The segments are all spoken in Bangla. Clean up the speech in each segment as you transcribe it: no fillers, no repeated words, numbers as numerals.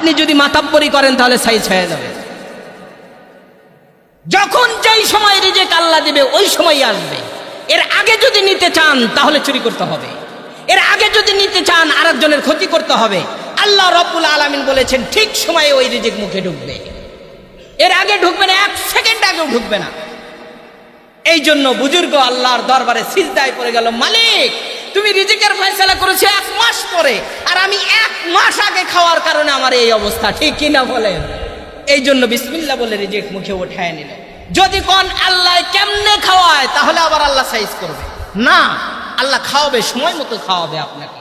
আপনি যদি মাতাব্বরি করেন তাহলে সাইজ হয়ে যাবে। যখন যেই সময় রিজিক আল্লাহ দেবে ওই সময় আসবে। এর আগে যদি নিতে চান তাহলে চুরি করতে হবে, এর আগে যদি নিতে চান আরেকজনের ক্ষতি করতে হবে। আল্লাহ রাব্বুল আলামিন বলেছেন ঠিক সময়ে ওই রিজিক মুখে ঢুকবে, এর আগে ঢুকবে না, এক সেকেন্ড আগেও ঢুকবে না। এই জন্য বুজুর্গ আল্লাহর দরবারে সিজদায় পড়ে গেল, মালিক তুমি রিজিকের ফয়সালা করেছো 1 মাস পরে, আর আমি 1 মাস আগে খাওয়ার কারণে আমার এই অবস্থা, ঠিক কিনা বলেন? এই জন্য বিসমিল্লাহ বলে রিজিক মুখে উঠায় নিল। যদি কোন আল্লাহ কেমনে খাওয়ায় তাহলে আবার আল্লাহ সাইজ করবে না, আল্লাহ খাওয়াবে, সময় মতো খাওয়াবে আপনাকে।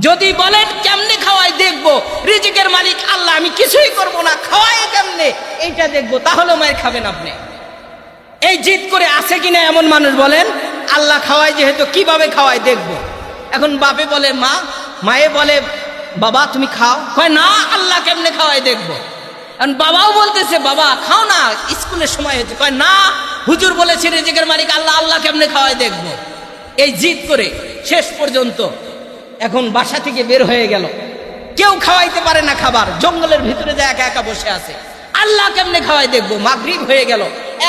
যদি বলেন কেমনে খাওয়ায় দেখবো, রিজিকের মালিক আল্লাহ, আমি কিছুই করব না, খাওয়ায় কেমনে এইটা দেখবো, তাহলে মায়ের খাবেন আপনি। এই জিদ করে আছে কিনা এমন মানুষ বলেন, আল্লাহ খাওয়ায় যেহেতু কিভাবে খাওয়ায় দেখবো। এখন বাপে বলে মা, মায়ে বলে বাবা তুমি খাও, কয় না আল্লাহ কেমনে খাওয়ায় দেখবো। এখন বাবাও বলতেছে বাবা খাও না, স্কুলের সময় হয়েছে, কয় না হুজুর বলেছে রিজিকের মালিক আল্লাহ, আল্লাহ কেমনে খাওয়ায় দেখবো। এই জিদ করে শেষ পর্যন্ত এখন বাসা থেকে বের হয়ে গেল, কেউ খাওয়াইতে পারে না খাবার, জঙ্গলের ভিতরে যায় একা একা বসে আছে, আল্লাহ কেমনে খাওয়াই দেখবো। মাগরিব হয়ে গেল,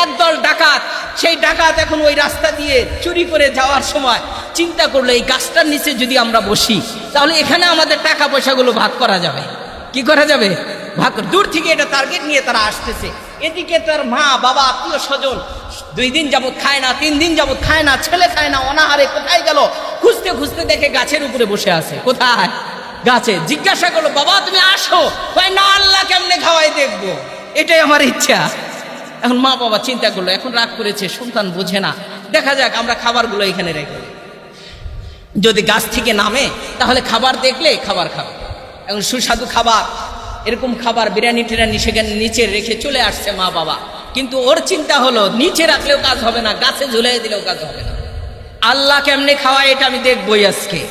একদল ডাকাত, সেই ডাকাত এখন ওই রাস্তা দিয়ে চুরি করে যাওয়ার সময় চিন্তা করলো এই গাছটার নিচে যদি আমরা বসি তাহলে এখানে আমাদের টাকা পয়সাগুলো ভাগ করা যাবে। কি করা যাবে? ভাগ। দূর থেকে এটা টার্গেট নিয়ে তারা আসতেছে, এদিকে তার মা বাবা আত্মীয় স্বজন 2 দিন যাবত খায় না, 3 দিন যাবত খায় না, ছেলে খায় না, অনাহারে কোথায় গেল, খুঁজতে খুঁজতে দেখে গাছের উপরে বসে আছে। কোথায়? গাছে। জিজ্ঞাসা করলো বাবা তুমি আসো, কয় না আল্লাহ কেমনে খাওয়াই দেখবো, এটাই আমার ইচ্ছা। এখন মা বাবা চিন্তা করলো, এখন রাগ করেছে, সন্তান বোঝে না, দেখা যাক আমরা খাবারগুলো এখানে রেখে দিই, যদি গাছ থেকে নামে তাহলে খাবার দেখলে খাবার খাবে। এখন সুস্বাদু খাবার, এরকম খাবার বিরিয়ানি টিরানি সেখানে নিচে রেখে চলে আসছে মা বাবা, কিন্তু ওর চিন্তা হলো নিচে রাখলেও কাজ হবে না, গাছে ঝুলিয়ে দিলেও কাজ হবে না, আল্লাহ কেমনে খাওয়ায় এটা আমি দেখবই আজকে।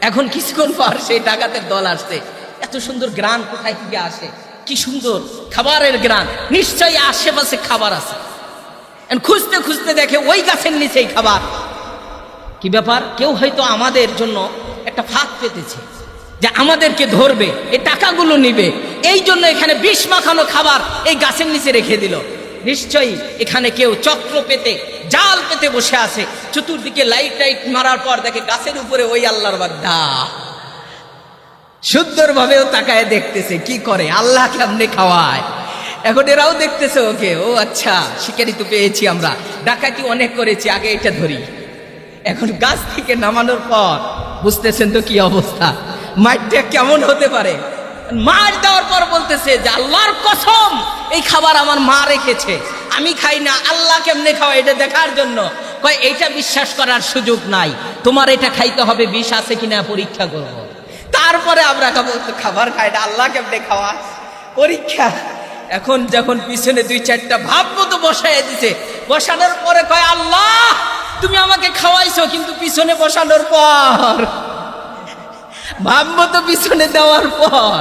এখন কিছুক্ষণ পর সেই ডাকাতের দল আসছে, এত সুন্দর গ্রান কোথায় থেকে আসে, কি সুন্দর খাবারের গ্রান, নিশ্চয়ই আশেপাশে খাবার আছে। খুঁজতে খুঁজতে দেখে ওই গাছের নিচেই খাবার। কি ব্যাপার, কেউ হয়তো আমাদের জন্য একটা ফাঁদ পেতেছে যে আমাদেরকে ধরবে, এই টাকাগুলো নিবে, এই জন্য এখানে বিষ মাখানো খাবার এই গাছের নিচে রেখে দিল। নিশ্চয়ই এখানে কেউ চক্র পেতে, জাল পেতে বসে আছে। চতুর্দিকে লাইট টাইট মারার পর দেখে গাছের উপরে ওই আল্লাহর বান্দা সুন্দরভাবেও তাকায় দেখতেছে কি করে, আল্লাহ কেমনে খাওয়ায়। এখন এরাও দেখতেছে ওকে, ও আচ্ছা শিকারি তো পেয়েছি আমরা, ডাকাতি অনেক করেছি, আগে এটা ধরি। এখন গাছ থেকে নামানোর পর বুঝতেছেন তো কি অবস্থা, মাইরটা কেমন হতে পারে। মার দেওয়ার পর বলতেছে যে আল্লাহর কসম এই খাবার আমার মা রেখেছে, আমি খাই না, আল্লাহ কেমনে খাওয়ায় এটা দেখার জন্য। কয় এইটা বিশ্বাস করার সুযোগ নাই, তোমার এটা খাইতে হবে, বিষ আছে কিনা পরীক্ষা করব, তারপরে আমরা খাবো। খাবার খাই না, আল্লাহ কেমনে খাওয়া পরীক্ষা। এখন যখন পিছনে 2-4টা ভাব মতো বসাই দিছে, বসানোর পরে কয় আল্লাহ তুমি আমাকে খাওয়াইছো, কিন্তু পিছনে বসানোর পর, ভাব মতো পিছনে দেওয়ার পর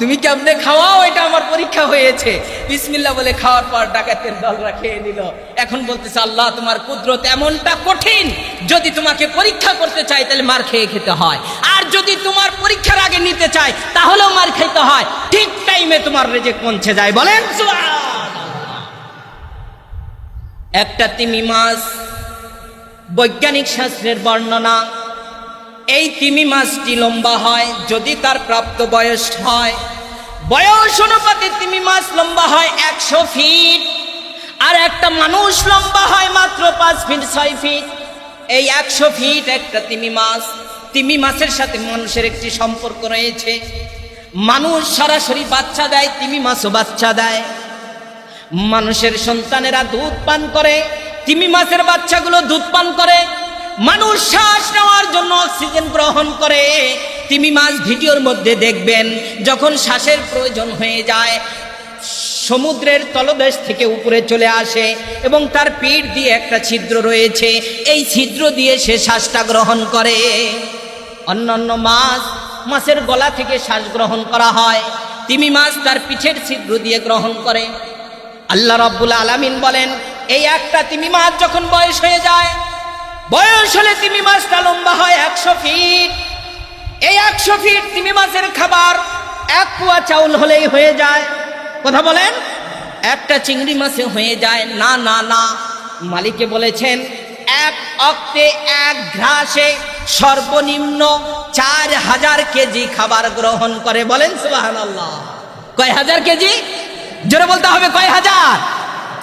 তুমি কেমনে খাওয়াও, এটা আমার পরীক্ষা হয়েছে। বিসমিল্লাহ বলে খাওয়ার পর ডাকাতের দলরা খেয়ে নিল। এখন বলতেছে আল্লাহ তোমার কুদরত এমনটা কঠিন, যদি তোমাকে পরীক্ষা করতে চাই তাহলে মার খেয়ে খেতে হয়, আর যদি তোমার পরীক্ষার আগে নিতে চাই তাহলেও মার খেতে হয়, ঠিক টাইমে তোমার রিজিক পৌঁছে যায়। বলেন সুবহানাল্লাহ। একটা তিমি মাছ, বৈজ্ঞানিক শাস্ত্রের বর্ণনা, এই তিমি মাছটি লম্বা হয় যদি তার প্রাপ্ত বয়স হয়, বয়স অনুপাতে তিমি মাছ লম্বা হয় 100 ফিট, আর একটা মানুষ লম্বা হয় মাত্র 5 ফিট 6 ফিট। এই 100 ফিট একটা তিমি মাছ। তিমি মাছের সাথে মানুষের একটি সম্পর্ক রয়েছে, মানুষ সরাসরি বাচ্চা দেয়, তিমি মাছও বাচ্চা দেয়। মানুষের সন্তানেরা দুধ পান করে, তিমি মাছের বাচ্চাগুলো দুধ পান করে। মানুষ শ্বাস নেওয়ার জন্য অক্সিজেন গ্রহণ করে। তিমি মাছ ভিডিওর মধ্যে দেখবেন যখন শ্বাসের প্রয়োজন হয়ে যায় সমুদ্রের তলদেশ থেকে উপরে চলে আসে এবং তার পিঠ দিয়ে একটা ছিদ্র রয়েছে, এই ছিদ্র দিয়ে সে শ্বাসটা গ্রহণ করে। অন্যান্য মাছের গলা থেকে শ্বাস গ্রহণ করা হয়, তিমি মাছ তার পিঠের ছিদ্র দিয়ে গ্রহণ করে। আল্লাহ রাব্বুল আলামিন বলেন এই একটা তিমি মাছ যখন বয়স হয়ে যায়, বয়স হলে তিমি মাছটা লম্বা হয় 100 ফিট। এই 100 ফিট তিমি মাছের খাবার এক পোয়া চাউল হলেই হয়ে যায়। কথা বলেন, একটা চিংড়ি মাছে হয়ে যায় না? না না, মালিকে বলেছেন এক অক্তে এক ঘাসে সর্বনিম্ন 4000 কেজি খাবার গ্রহণ করে। বলেন সুবহানাল্লাহ। কয় হাজার কেজি? জোরে বলতে হবে, কয় হাজার?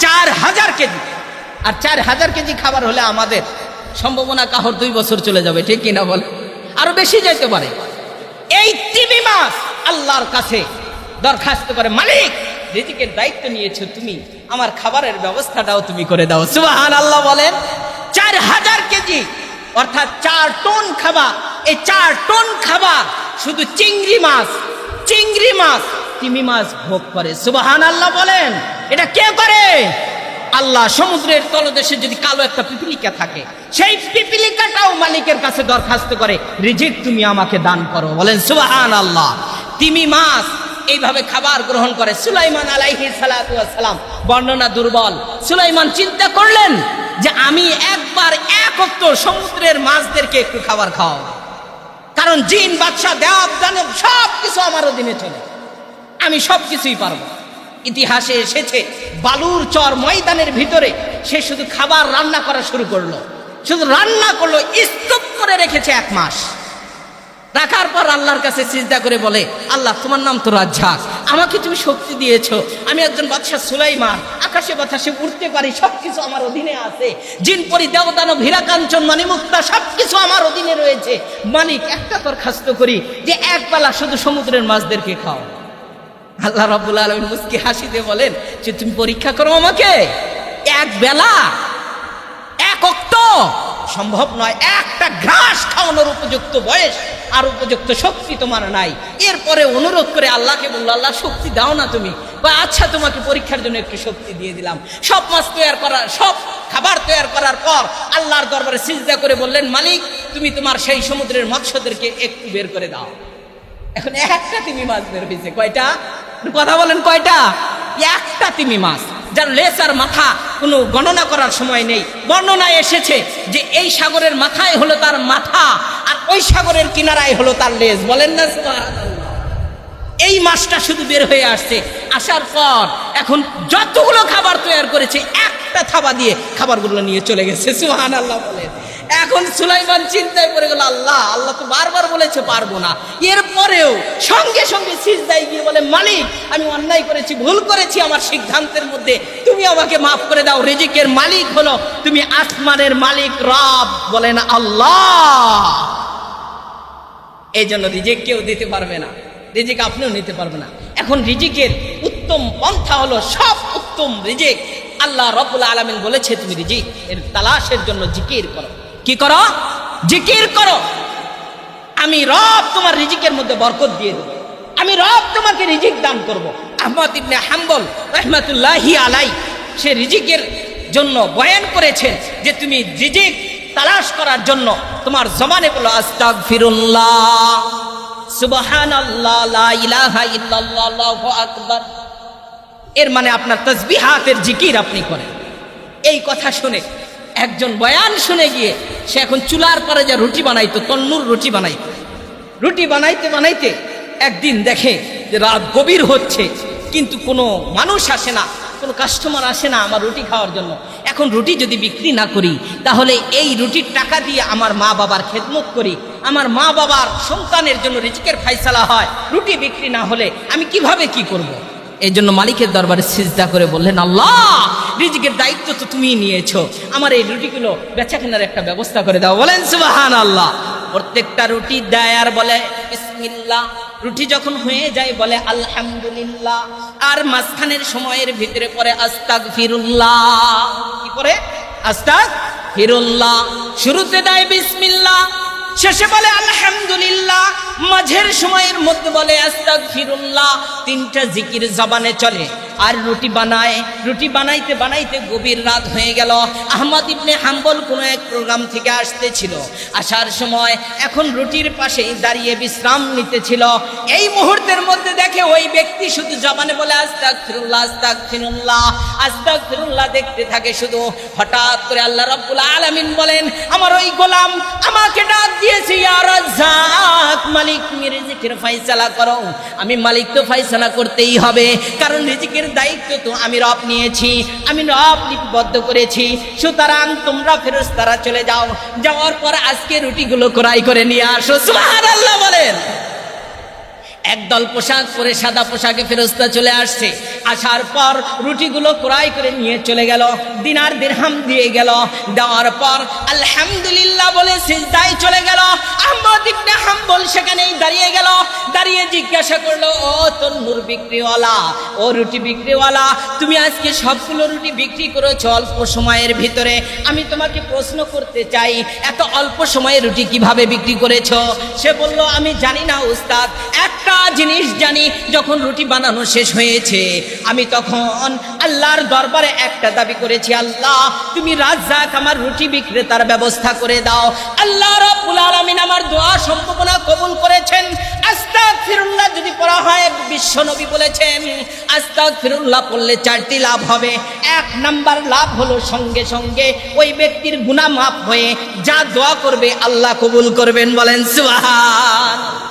4000 কেজি। আর 4000 কেজি খাবার হলে আমাদের সম্ভাবনা কাহর 2 বছর চলে যাবে, ঠিক কিনা বলে? আরো বেশি যেতে পারে। এই তিমি মাছ আল্লাহর কাছে দরখাস্ত করে, মালিক রিজিকের দায়িত্ব নিয়েছো তুমি, আমার খাবারের ব্যবস্থাটাও তুমি করে দাও। সুবহানাল্লাহ বলেন। 4000 কেজি অর্থাৎ 4 টন খাবার। এই 4 টন খাবার শুধু চিংড়ি মাছ তিমি মাছ ভোগ করে। সুবহানাল্লাহ বলেন। এটা কে করে? আল্লাহ। সমুদ্রের তলদেশে যদি কালো একটা পিপিলিকা থাকে, সেই পিপিলিকাটাও মালিকের কাছে দরখাস্ত করে, রিজিক তুমি আমাকে দান করো। বলেন সুবহানাল্লাহ। তিমি মাছ এইভাবে খাবার গ্রহণ করে। সুলাইমান আলাইহিস সালাতু ওয়াস সালাম, বর্ণনা দুর্বল। সুলাইমান চিন্তা করলেন যে আমি একবার এক ওয়াক্ত সমুদ্রের মাছদেরকে একটু খাবার খাওয়াবো, কারণ জিন বাদশা দেব দানব সব কিছু আমার অধীনে চলে, আমি সব কিছুই পারবো। ইতিহাসে এসেছে বালুর চর ময়দানের ভিতরে সে শুধু খাবার রান্না করা শুরু করলো, শুধু রান্না করলো, স্তূপ করে রেখেছে 1 মাস। রাখার পর আল্লাহর কাছে সিজদা করে বলে, আল্লাহ তোমার নাম তো রাজ্জাক, আমাকে তুমি শক্তি দিয়েছো, আমি একজন বাদশা সুলাইমান, আকাশে বাতাসে উঠতে পারি, সবকিছু আমার অধীনে আছে, জিন পরি দেবদানব হীরাকাঞ্চন মণিমুক্তা সবকিছু আমার অধীনে রয়েছে। মালিক একটা দরখাস্ত করি যে একবেলা শুধু সমুদ্রের মাছদেরকে খাও। আল্লাহ রাব্বুল আলামিন মুস্কি হাসিতে বলেন যে তুমি পরীক্ষা করো আমাকে, এক বেলা এক ওয়াক্ত সম্ভব নয়, একটা ঘাস খাওয়ানোর উপযুক্ত বয়স আর উপযুক্ত শক্তি তোমার নাই। এরপরে অনুরোধ করে আল্লাহকে বললো, আল্লাহ শক্তি দাও না তুমি? আচ্ছা তোমাকে পরীক্ষার জন্য একটু শক্তি দিয়ে দিলাম। সব মাছ তৈরি করার, সব খাবার তৈরি করার পর আল্লাহর দরবারে সিজদা করে বললেন, মালিক তুমি তোমার সেই সমুদ্রের মৎস্যদেরকে একটু বের করে দাও। এখন একটা তিমি মাছ বের হয়েছে। কয়টা? কথা বলেন, কয়টা? একটা তিমি মাছ, যার লেজ আর মাথা কোনো গণনা করার সময় নেই। বর্ণনায় এসেছে যে এই সাগরের মাথায় হলো তার মাথা, আর ওই সাগরের কিনারায় হলো তার লেজ। বলেন না সুবহানাল্লাহ। এই মাছটা শুধু বের হয়ে আসছে, আসার পর এখন যতগুলো খাবার তৈরি করেছে একটা থাবা দিয়ে খাবারগুলো নিয়ে চলে গেছে। সুবহানাল্লাহ বলেন। এখন সুলাইমান চিন্তায় পড়ে গেল, আল্লাহ তো বারবার বলেছে পারবো না, এরপরেও সঙ্গে সঙ্গে সিজদায় গিয়ে বলে, মালিক আমি অন্যায় করেছি, ভুল করেছি আমার সিদ্ধান্তের মধ্যে, তুমি আমাকে মাফ করে দাও। রিজিকের মালিক হলো তুমি, আসমানের মালিক রব। বলেন আল্লাহ। এই জন্য রিজিক কেউ দিতে পারবে না, রিজিক আপনিও নিতে পারবে না। এখন রিজিকের উত্তম পন্থা হলো, সব উত্তম রিজিক আল্লাহ রাব্বুল আলামিন বলেছে তুমি রিজিক এর তালাশের জন্য জিকির করো। কি করো? জিকির করো। আমি রব তোমার রিজিকের মধ্যে বরকত দিয়ে দেব, আমি রব তোমাকে রিজিক দান করব। আহমদ ইবনে হাম্বল রাহমাতুল্লাহি আলাইহি সে রিজিকের জন্য বয়ান করেছেন যে তুমি রিজিক তালাশ করার জন্য তোমার জবানে বলো আস্তাগফিরুল্লাহ, সুবহানাল্লাহ, লা ইলাহা ইল্লাল্লাহ, আল্লাহু আকবার। এর মানে আপনার তাসবিহাতের জিকির আপনি করেন। এই কথা শুনে একজন বয়ান শুনে গিয়ে সে এখন চুলার পরে যা রুটি বানাইতো, তন্নুর রুটি বানাইতো, রুটি বানাইতে বানাইতে একদিন দেখে যে রাত গভীর হচ্ছে, কিন্তু কোনো মানুষ আসে না, কোনো কাস্টমার আসে না আমার রুটি খাওয়ার জন্য। এখন রুটি যদি বিক্রি না করি, তাহলে এই রুটির টাকা দিয়ে আমার মা বাবার খেদমত করি, আমার মা বাবার সন্তানের জন্য রিজিকের ফায়সালা হয়, রুটি বিক্রি না হলে আমি কিভাবে কি করব। এই জন্য মালিকের দরবারে সিজদা করে বললেন, আল্লাহ রিজিকের দায়িত্ব তো তুমিই নিয়েছো, আমার এই রুটিগুলো বেচা কেনার একটা ব্যবস্থা করে দাও। বলেন সুবহানাল্লাহ। প্রত্যেকটা রুটি দেয় আর বলে বিসমিল্লাহ। রুটি যখন হয়ে যায় বলে আলহামদুলিল্লাহ, আর মাঝখানের সময়ের ভিতরে পরে আস্তাগফিরুল্লাহ। কি করে? আস্তাগফিরুল্লাহ। শুরুতে দেয় বিসমিল্লাহ, শেষে বলে আলহামদুলিল্লাহ, মাঝের সময়ের মধ্যে বলে আস্তাগফিরুল্লাহ। 3টা জিকির জবানে চলে। আর রুটি বানায়। রুটি বানাইতে বানাইতে গভীর রাত হয়ে গেল। আহমদ ইবনে হাম্বল কোনো এক প্রোগ্রাম থেকে আসতেছিল, আসার সময় এখন রুটির পাশেই দাঁড়িয়ে বিশ্রাম নিতেছিল। এই মুহূর্তের মধ্যে দেখে ওই ব্যক্তি শুধু জবানে বলে আস্তাগফিরুল্লাহ আস্তাগফিরুল্লাহ আস্তাগফিরুল্লাহ, দেখতে থাকে শুধু। হঠাৎ করে আল্লাহ রাব্বুল আলামিন বলেন, আমার ওই গোলাম আমাকে ডাক দিয়েছে, ইয়া রাজ্জাক, মালিক তুমি রিজিকের ফয়সালা করো। আমি মালিক তো ফয়সালা করতেই হবে, কারণ রিজিকের দায়িত্ব তো আমি রব নিয়েছি, আমি রব লিপিবদ্ধ করেছি। সুতরাং তোমরা ফেরেশতারা চলে যাও, যাওয়ার পর আজকে রুটিগুলো ক্রয় করে নিয়ে আসো। সুবহানাল্লাহ বলেন। একদল পোশাক পরে সাদা পোশাকে ফেরেশতা চলে আসছে। আসার পর রুটিগুলো ক্রয় করে নিয়ে চলে গেল, দিনার দিরহাম দিয়ে গেল। দেওয়ার পর আলহামদুলিল্লাহ বলে সিজদায় চলে গেল। আহমদ ইবনে হাম্বল সেখানেই দাঁড়িয়ে গেল। দাঁড়িয়ে জিজ্ঞাসা করলো, ও তন্নুর বিক্রিওয়ালা, ও রুটি বিক্রিওয়ালা, তুমি আজকে সবগুলো রুটি বিক্রি করেছো অল্প সময়ের ভিতরে। আমি তোমাকে প্রশ্ন করতে চাই, এত অল্প সময়ে রুটি কিভাবে বিক্রি করেছো? সে বলল, আমি জানি না উস্তাদ, একটা জিনিস জানি, যখন রুটি বানানো শেষ হয়েছে আমি তখন আল্লাহর দরবারে একটা দাবি করেছি, আল্লাহ তুমি রাজ্জাক, আমার রুটি বিক্রেতার ব্যবস্থা করে দাও। আল্লাহ রাব্বুল আলামিন আমার দোয়া সম্পূর্ণ কবুল করেছেন। আস্তাগফিরুল্লাহ যদি পড়া হয়, বিশ্ব নবী বলেছেন আস্তাগফিরুল্লাহ পড়লে 4টি লাভ হবে। 1 নাম্বার লাভ হলো সঙ্গে সঙ্গে ওই ব্যক্তির গুনাহ মাফ হয়ে যা দোয়া করবে আল্লাহ কবুল করবেন। বলেন সুবহানাল্লাহ।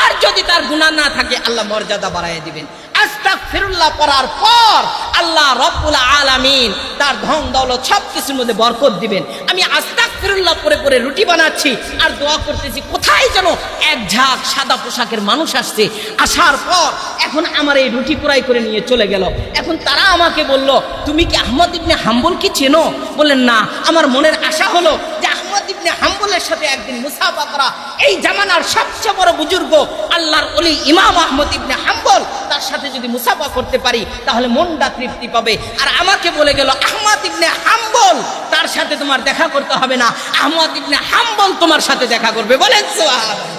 আর যদি তার গুনাহ না থাকে আল্লাহ মর্যাদা বাড়ায় দিবেন। আস্তাগফিরুল্লাহ পড়ার পর আল্লাহ রাব্বুল আলামিন তার ধন দৌলত সব কিছুর মধ্যে বরকত দিবেন। আমি আস্তাগফিরুল্লাহ পড়ে পড়ে রুটি বানাচ্ছি আর দোয়া করতেছি, কোথায় যেন এক ঝাঁক সাদা পোশাকের মানুষ আসছে। আসার পর এখন আমার এই রুটি ক্রয় করে নিয়ে চলে গেল। এখন তারা আমাকে বলল, তুমি কি আহমদ ইবনে হাম্বলকে চেনো? বললেন, না। আমার মনের আশা হলো যে আহমদ ইবনে হাম্বলের সাথে একদিন মুসাফা করা। এই জামানার সবচেয়ে বড় বুজুর্গ আল্লাহর ওলি ইমাম আহমদ ইবনে হাম্বল, তার সাথে যদি মুসাফা করতে পারি তাহলে মনটা তৃপ্তি পাবে। আর আমাকে বলে গেল, আহমদ ইবনে হাম্বল, তার সাথে তোমার দেখা করতে হবে না, আহমদ ইবনে হাম্বল তোমার সাথে দেখা করবে। বলেন সুবহানাল্লাহ।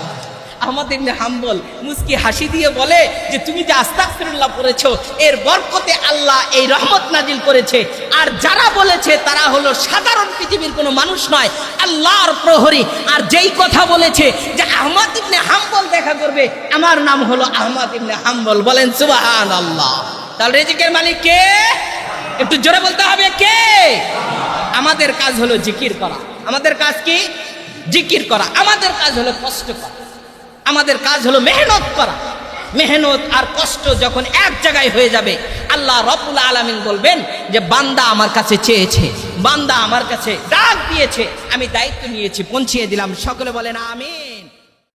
আহমদ ইবনে হাম্বল মুস্কি হাসি দিয়ে বলে যে তুমি যে আস্তাগফিরুল্লাহ পড়েছো এর বরকতে আল্লাহ এই রহমত নাজিল করেছে। আর যারা বলেছে তারা হলো সাধারণ পৃথিবীর কোনো মানুষ নয়, আল্লাহর প্রহরী। আর যেই কথা বলেছে যে আহমদ ইবনে হাম্বল দেখা করবে, আমার নাম হলো আহমদ ইবনে হাম্বল। বলেন সুবহানাল্লাহ। তাহলে রিজিকের মালিক কে? একটু জোরে বলতে হবে, কে? আমাদের কাজ হলো জিকির করা। আমাদের কাজ কি? জিকির করা। আমাদের কাজ হলো কষ্ট করা। আমাদের কাজ হলো মেহনত করা। মেহনত আর কষ্ট যখন এক জায়গায় হয়ে যাবে, আল্লাহ রাব্বুল আলামিন বলবেন যে বান্দা আমার কাছে চেয়েছে, বান্দা আমার কাছে ডাক দিয়েছে, আমি দায়িত্ব নিয়েছি, পৌঁছিয়ে দিলাম। সকলে বলেন আমিন।